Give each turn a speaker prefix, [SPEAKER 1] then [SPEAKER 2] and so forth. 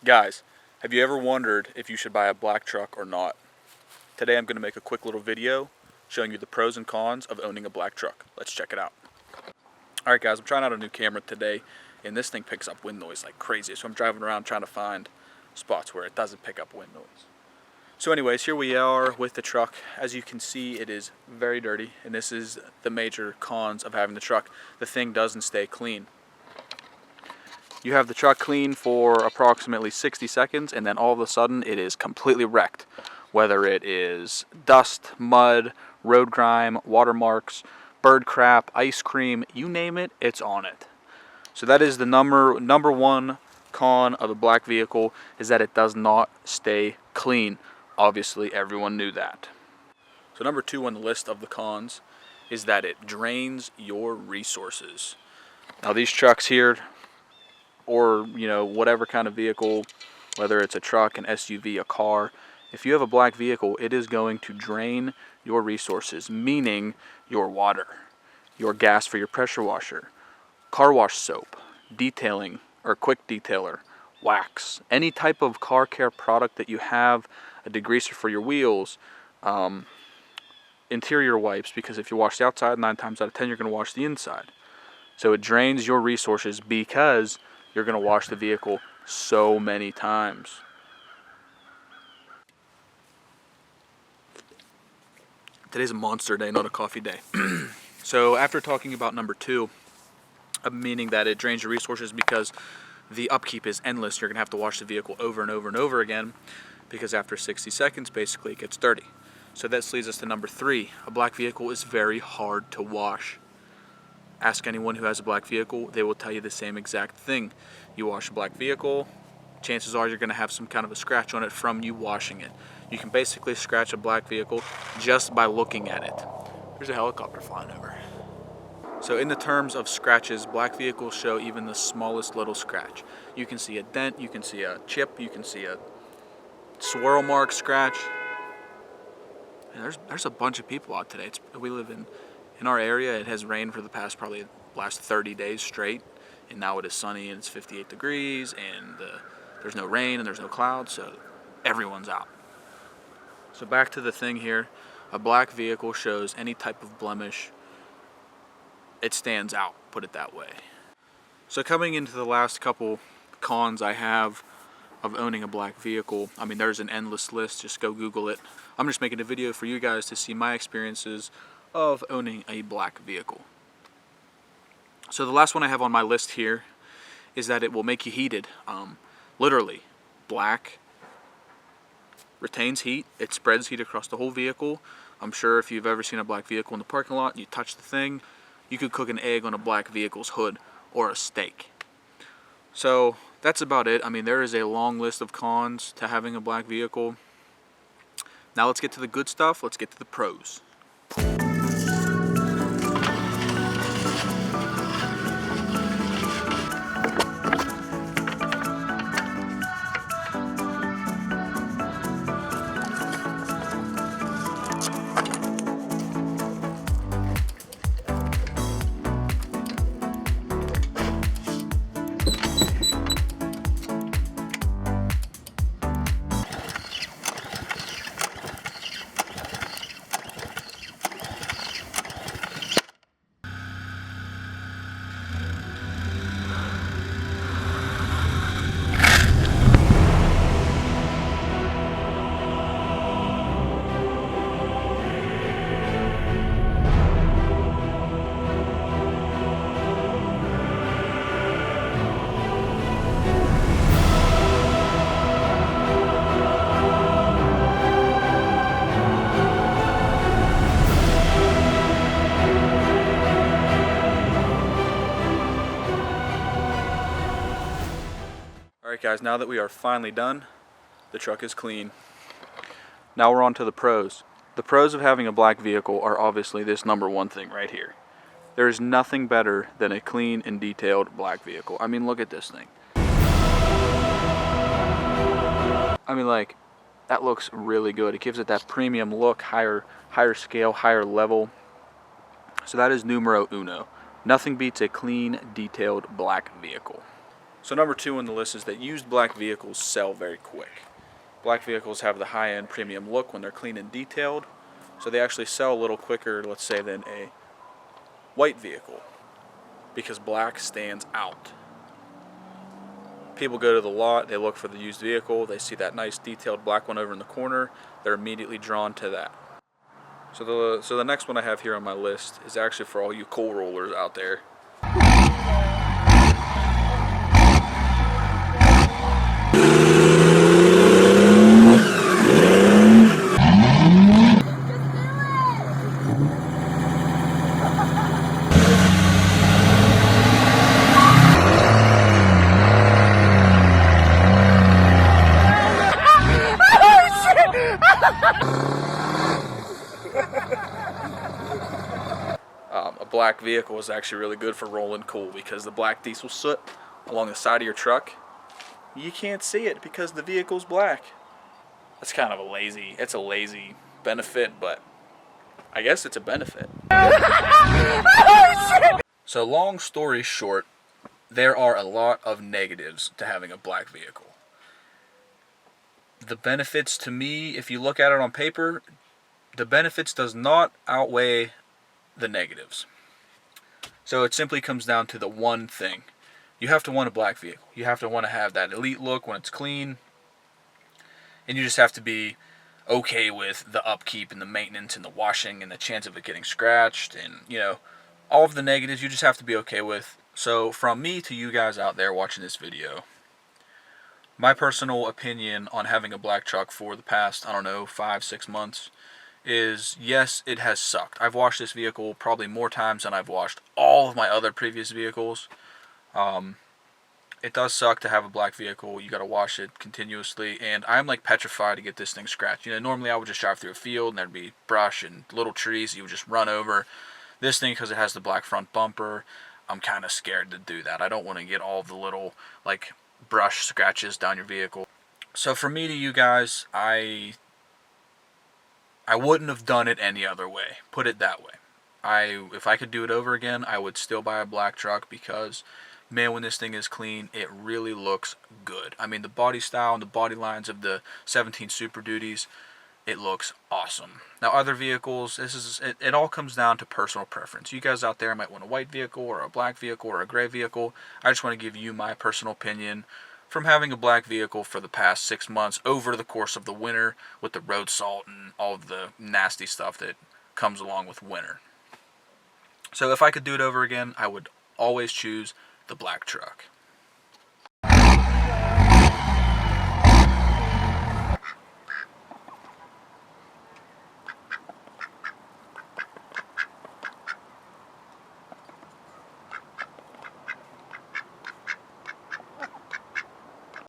[SPEAKER 1] Guys, have you ever wondered if you should buy a black truck or not? Today I'm going to make a quick little video showing you the pros and cons of owning a black truck. Let's check it out. Alright guys, I'm trying out a new camera today and this thing picks up wind noise like crazy, so I'm driving around trying to find spots where it doesn't pick up wind noise. So anyways, here we are with the truck. As you can see, it is very dirty, and this is the major cons of having the truck. The thing doesn't stay clean. You have the truck clean for approximately 60 seconds and then all of a sudden it is completely wrecked. Whether it is dust, mud, road grime, watermarks, bird crap, ice cream, you name it, it's on it. So that is the number one con of a black vehicle, is that it does not stay clean. Obviously everyone knew that. So number two on the list of the cons is that it drains your resources. Now these trucks here, or whatever kind of vehicle, whether it's a truck, an SUV, a car, if you have a black vehicle, it is going to drain your resources, meaning your water, your gas for your pressure washer, car wash soap, detailing or quick detailer, wax, any type of car care product that you have, a degreaser for your wheels, interior wipes, because if you wash the outside, 9 times out of 10 you're going to wash the inside. So it drains your resources because you're going to wash the vehicle so many times. Today's a monster day, not a coffee day. So after talking about number two, meaning that it drains your resources because the upkeep is endless, you're going to have to wash the vehicle over and over and over again, because after 60 seconds, basically it gets dirty. So this leads us to number three. A black vehicle is very hard to wash. Ask anyone who has a black vehicle, they will tell you the same exact thing. You wash a black vehicle, chances are you're going to have some kind of a scratch on it from you washing it. You can basically scratch a black vehicle just by looking at it. There's a helicopter flying over. So in the terms of scratches, black vehicles show even the smallest little scratch. You can see a dent, you can see a chip, you can see a swirl mark scratch. And there's a bunch of people out today. We live in our area. It has rained for the past probably last 30 days straight, and now it is sunny and it's 58 degrees and there's no rain and there's no clouds, so everyone's out. So back to the thing here, a black vehicle shows any type of blemish. It stands out, put it that way. So coming into the last couple cons I have of owning a black vehicle, I mean there's an endless list, just go Google it. I'm just making a video for you guys to see my experiences of owning a black vehicle. So the last one I have on my list here is that it will make you heated. Literally, black retains heat, it spreads heat across the whole vehicle. I'm sure if you've ever seen a black vehicle in the parking lot and you touch the thing, you could cook an egg on a black vehicle's hood or a steak. So that's about it. I mean, there is a long list of cons to having a black vehicle. Now let's get to the good stuff, let's get to the pros. Alright guys, now that we are finally done, the truck is clean. Now we're on to the pros. The pros of having a black vehicle are obviously this number one thing right here. There is nothing better than a clean and detailed black vehicle. I mean, look at this thing. I mean, like, that looks really good. It gives it that premium look, higher scale, higher level. So that is numero uno. Nothing beats a clean, detailed black vehicle. So number 2 on the list is that used black vehicles sell very quick. Black vehicles have the high-end premium look when they're clean and detailed, so they actually sell a little quicker, let's say, than a white vehicle, because black stands out. People go to the lot, they look for the used vehicle, they see that nice detailed black one over in the corner, they're immediately drawn to that. So the next one I have here on my list is actually for all you coal rollers out there. A black vehicle is actually really good for rolling coal because the black diesel soot along the side of your truck, you can't see it because the vehicle's black. That's kind of a lazy benefit, but I guess it's a benefit. So long story short, there are a lot of negatives to having a black vehicle. The benefits to me, if you look at it on paper, the benefits does not outweigh the negatives. So it simply comes down to the one thing. You have to want a black vehicle. You have to want to have that elite look when it's clean. And you just have to be okay with the upkeep and the maintenance and the washing and the chance of it getting scratched and, you know, all of the negatives you just have to be okay with. So from me to you guys out there watching this video, my personal opinion on having a black truck for the past, I don't know, 5-6 months is, yes, it has sucked. I've washed this vehicle probably more times than I've washed all of my other previous vehicles. It does suck to have a black vehicle. You got to wash it continuously, and I'm like petrified to get this thing scratched. You know, normally I would just drive through a field and there'd be brush and little trees you would just run over. This thing, because it has the black front bumper, I'm kind of scared to do that. I don't want to get all the little like brush scratches down your vehicle. So for me to you guys, I wouldn't have done it any other way. Put it that way. If I could do it over again, I would still buy a black truck because, man, when this thing is clean, it really looks good. I mean, the body style and the body lines of the 17 Super Duties, it looks awesome. Now, other vehicles, it all comes down to personal preference. You guys out there might want a white vehicle or a black vehicle or a gray vehicle. I just want to give you my personal opinion from having a black vehicle for the past 6 months over the course of the winter with the road salt and all of the nasty stuff that comes along with winter. So if I could do it over again, I would always choose the black truck.